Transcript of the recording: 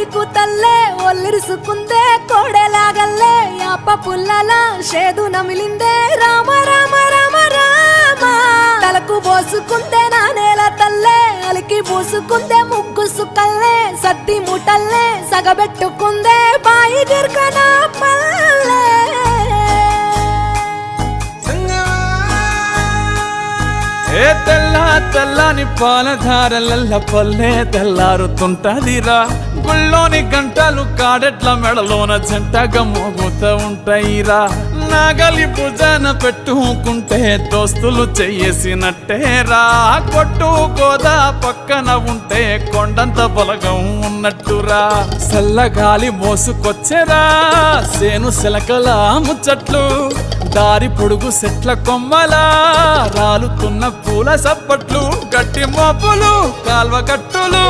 నీకు తల్లే ఒల్లిరుసుకుందే కోడెలాగల్లే యాప పుల్లల షేదు నమిలిందే రామ రామ రామ రామ తలకు పోసుకుందే నా నేల తల్లే అలికి పూసుకుందే ముగ్గు సుక్కల్లే సత్తి ముటల్లే సగబెట్టుకుందే బాయి గిర్కన పల్లె ఏ తెల్ల తెల్లని పాలధారలల్ల పల్లె తెల్లారుతుంటదిరా గుళ్ళోని గంటలు కాడెట్ల మెడలోన జంటగా మోగుతూ ఉంటాయిరా నాగలి భుజాన పెట్టుకుంటే దోస్తులు చెయ్యేసినట్టేరా కొట్టు గోదా పక్కన ఉంటే కొండంత బలగం ఉన్నట్టురా చల్లగాలి మోసుకొచ్చెరా సేను సెలకల ముచ్చట్లు దారి పొడుగు సెట్ల కొమ్మలా రాలుతున్న పూల సప్పట్లు గట్టి మోపులు కాల్వ కట్టులు